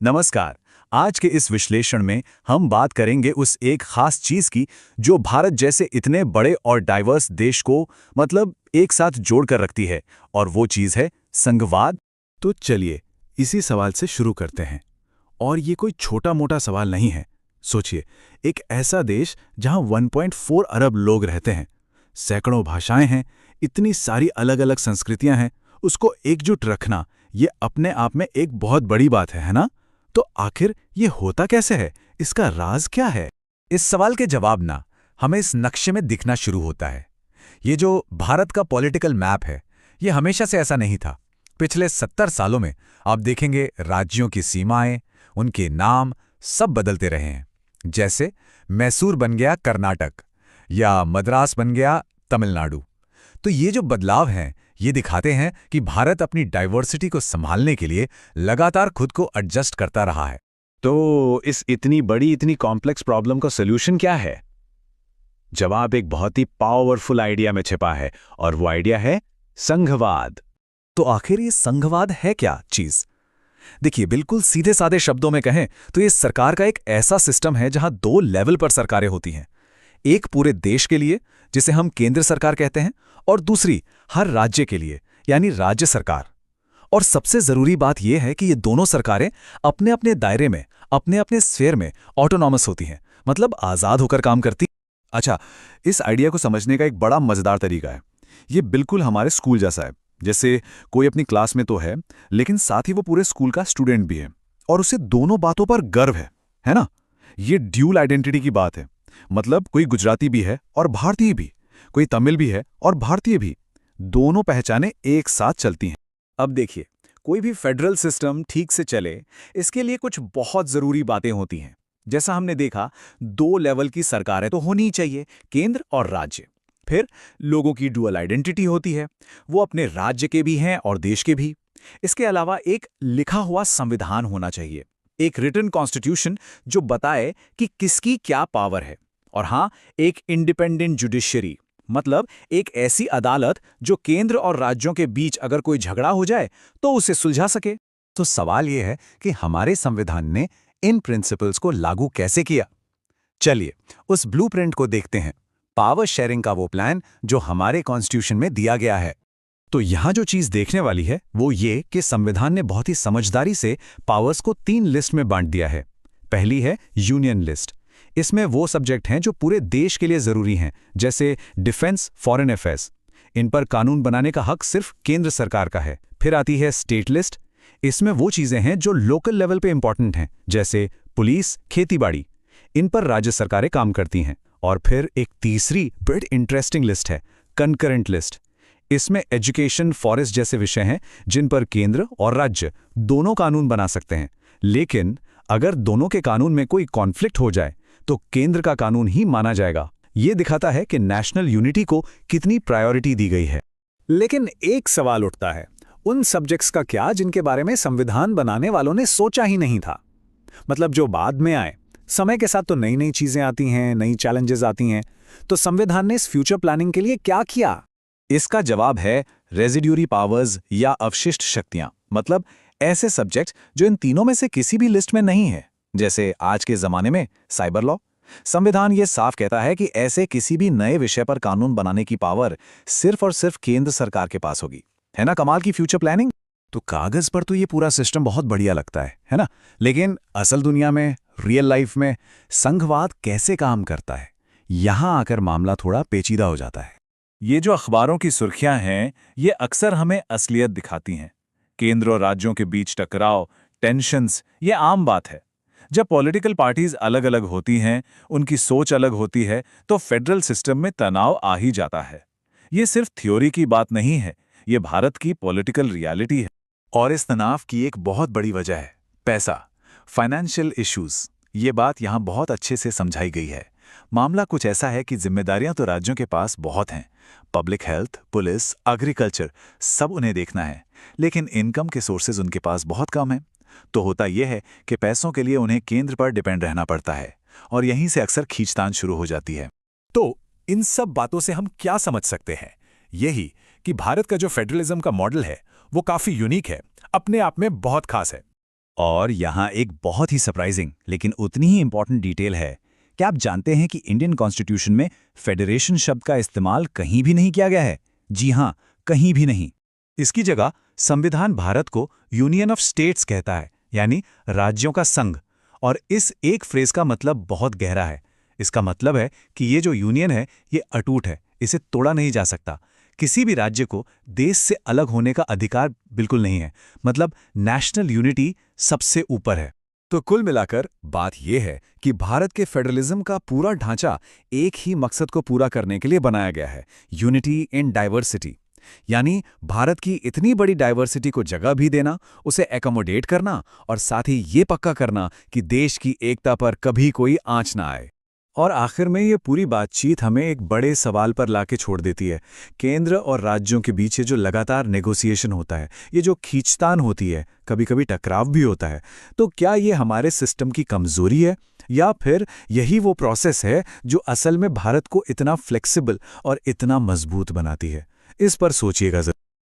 नमस्कार। आज के इस विश्लेषण में हम बात करेंगे उस एक खास चीज की जो भारत जैसे इतने बड़े और डाइवर्स देश को एक साथ जोड़कर रखती है, और वो चीज है संघवाद। तो चलिए इसी सवाल से शुरू करते हैं। और ये कोई छोटा मोटा सवाल नहीं है। सोचिए, एक ऐसा देश जहां 1.4 अरब लोग रहते हैं, सैकड़ों भाषाएं हैं, इतनी सारी अलग अलग संस्कृतियां हैं, उसको एकजुट रखना ये अपने आप में एक बहुत बड़ी बात है ना? तो आखिर ये होता कैसे है? इसका राज क्या है? इस सवाल के जवाब ना हमें इस नक्शे में दिखना शुरू होता है। ये जो भारत का पॉलिटिकल मैप है, ये हमेशा से ऐसा नहीं था। पिछले 70 सालों में आप देखेंगे राज्यों की सीमाएं, उनके नाम सब बदलते रहे हैं। जैसे मैसूर बन गया कर्नाटक या मद्रास बन गया तमिलनाडु। तो ये जो बदलाव हैं, ये दिखाते हैं कि भारत अपनी डाइवर्सिटी को संभालने के लिए लगातार खुद को एडजस्ट करता रहा है। तो इस इतनी बड़ी, इतनी कॉम्प्लेक्स प्रॉब्लम का सॉल्यूशन क्या है? जवाब एक बहुत ही पावरफुल आइडिया में छिपा है, और वो आइडिया है संघवाद। तो आखिर ये संघवाद है क्या चीज? देखिए, बिल्कुल सीधे साधे शब्दों में कहें तो ये सरकार का एक ऐसा सिस्टम है जहां दो लेवल पर सरकारें होती हैं। एक पूरे देश के लिए, जिसे हम केंद्र सरकार कहते हैं, और दूसरी हर राज्य के लिए, यानी राज्य सरकार। और सबसे जरूरी बात यह है कि ये दोनों सरकारें अपने अपने दायरे में, अपने अपने स्फीयर में ऑटोनॉमस होती हैं, मतलब आजाद होकर काम करती। अच्छा, इस आइडिया को समझने का एक बड़ा मजेदार तरीका है। ये बिल्कुल हमारे स्कूल जैसा है। जैसे कोई अपनी क्लास में तो है, लेकिन साथ ही वो पूरे स्कूल का स्टूडेंट भी है, और उसे दोनों बातों पर गर्व है ना? ये ड्यूल आइडेंटिटी की बात है। मतलब कोई गुजराती भी है और भारतीय भी, कोई तमिल भी है और भारतीय भी। दोनों पहचानें एक साथ चलती हैं। अब देखिए, कोई भी फेडरल सिस्टम ठीक से चले, इसके लिए कुछ बहुत जरूरी बातें होती हैं। जैसा हमने देखा, दो लेवल की सरकारें तो होनी ही चाहिए, केंद्र और राज्य। फिर लोगों की डुअल आइडेंटिटी होती है, वो अपने राज्य के भी हैं और देश के भी। इसके अलावा एक लिखा हुआ संविधान होना चाहिए, एक रिटन कॉन्स्टिट्यूशन जो बताए कि किसकी क्या पावर है। और हाँ, एक इंडिपेंडेंट जुडिशरी, मतलब एक ऐसी अदालत जो केंद्र और राज्यों के बीच अगर कोई झगड़ा हो जाए तो उसे सुलझा सके। तो सवाल यह है कि हमारे संविधान ने इन प्रिंसिपल्स को लागू कैसे किया? चलिए उस ब्लूप्रिंट को देखते हैं, पावर शेयरिंग का वो प्लान जो हमारे कॉन्स्टिट्यूशन में दिया गया है। तो यहां जो चीज देखने वाली है वो ये कि संविधान ने बहुत ही समझदारी से पावर्स को 3 लिस्ट में बांट दिया है। पहली है यूनियन लिस्ट। इसमें वो सब्जेक्ट हैं जो पूरे देश के लिए जरूरी हैं, जैसे डिफेंस, फॉरेन अफेयर्स। इन पर कानून बनाने का हक सिर्फ केंद्र सरकार का है। फिर आती है स्टेट लिस्ट। इसमें वो चीजें हैं जो लोकल लेवल पे इंपॉर्टेंट हैं, जैसे पुलिस, खेतीबाड़ी। इन पर राज्य सरकारें काम करती हैं। और फिर एक तीसरी बड़ी इंटरेस्टिंग लिस्ट है, कंकरेंट लिस्ट। इसमें एजुकेशन, फॉरेस्ट जैसे विषय हैं जिन पर केंद्र और राज्य दोनों कानून बना सकते हैं। लेकिन अगर दोनों के कानून में कोई कॉन्फ्लिक्ट हो जाए तो केंद्र का कानून ही माना जाएगा। ये दिखाता है कि नेशनल यूनिटी को कितनी प्रायोरिटी दी गई है। लेकिन एक सवाल उठता है, उन सब्जेक्ट्स का क्या जिनके बारे में संविधान बनाने वालों ने सोचा ही नहीं था? मतलब जो बाद में आए। समय के साथ तो नई नई चीजें आती हैं, नई चैलेंजेस आती हैं। तो संविधान ने इस फ्यूचर प्लानिंग के लिए क्या किया? इसका जवाब है रेजिड्यूरी पावर्स या अवशिष्ट शक्तियां। मतलब ऐसे सब्जेक्ट जो इन तीनों में से किसी भी लिस्ट में नहीं है, जैसे आज के जमाने में साइबर लॉ। संविधान ये साफ कहता है कि ऐसे किसी भी नए विषय पर कानून बनाने की पावर सिर्फ और सिर्फ केंद्र सरकार के पास होगी। है ना कमाल की फ्यूचर प्लानिंग? तो कागज पर तो ये पूरा सिस्टम बहुत बढ़िया लगता है ना? लेकिन असल दुनिया में, रियल लाइफ में संघवाद कैसे काम करता है, यहां आकर मामला थोड़ा पेचीदा हो जाता है। ये जो अखबारों की सुर्खियां हैं, ये अक्सर हमें असलियत दिखाती हैं। केंद्र और राज्यों के बीच टकराव, टेंशन्स, ये आम बात है। जब पॉलिटिकल पार्टीज अलग अलग होती हैं, उनकी सोच अलग होती है, तो फेडरल सिस्टम में तनाव आ ही जाता है। ये सिर्फ थ्योरी की बात नहीं है, ये भारत की पॉलिटिकल रियलिटी है। और इस तनाव की एक बहुत बड़ी वजह है पैसा, फाइनेंशियल इश्यूज। ये बात यहाँ बहुत अच्छे से समझाई गई है। मामला कुछ ऐसा है कि जिम्मेदारियां तो राज्यों के पास बहुत हैं, पब्लिक हेल्थ, पुलिस, एग्रीकल्चर, सब उन्हें देखना है। लेकिन इनकम के सोर्सेज उनके पास बहुत कम हैं। तो होता यह है कि पैसों के लिए उन्हें केंद्र पर डिपेंड रहना पड़ता है, और यहीं से अक्सर खींचतान शुरू हो जाती है। तो इन सब बातों से हम क्या समझ सकते हैं? यही कि भारत का जो फेडरलिज्म का मॉडल है वो काफी यूनिक है, अपने आप में बहुत खास है। और यहाँ एक बहुत ही सरप्राइजिंग लेकिन उतनी ही इंपॉर्टेंट डिटेल है। क्या आप जानते हैं कि इंडियन कॉन्स्टिट्यूशन में फेडरेशन शब्द का इस्तेमाल कहीं भी नहीं किया गया है? जी हाँ, कहीं भी नहीं। इसकी जगह संविधान भारत को यूनियन ऑफ स्टेट्स कहता है, यानी राज्यों का संघ। और इस एक फ्रेज का मतलब बहुत गहरा है। इसका मतलब है कि ये जो यूनियन है ये अटूट है, इसे तोड़ा नहीं जा सकता। किसी भी राज्य को देश से अलग होने का अधिकार बिल्कुल नहीं है। मतलब नेशनल यूनिटी सबसे ऊपर है। तो कुल मिलाकर बात यह है कि भारत के फेडरलिज्म का पूरा ढांचा एक ही मकसद को पूरा करने के लिए बनाया गया है, यूनिटी इन डाइवर्सिटी। यानी भारत की इतनी बड़ी डाइवर्सिटी को जगह भी देना, उसे एकोमोडेट करना और साथ ही ये पक्का करना कि देश की एकता पर कभी कोई आंच ना आए। और आखिर में ये पूरी बातचीत हमें एक बड़े सवाल पर लाके छोड़ देती है। केंद्र और राज्यों के बीच ये जो लगातार नेगोशिएशन होता है, ये जो खींचतान होती है, कभी कभी टकराव भी होता है, तो क्या ये हमारे सिस्टम की कमजोरी है या फिर यही वो प्रोसेस है जो असल में भारत को इतना फ्लेक्सिबल और इतना मजबूत बनाती है? इस पर सोचिएगा जरूर।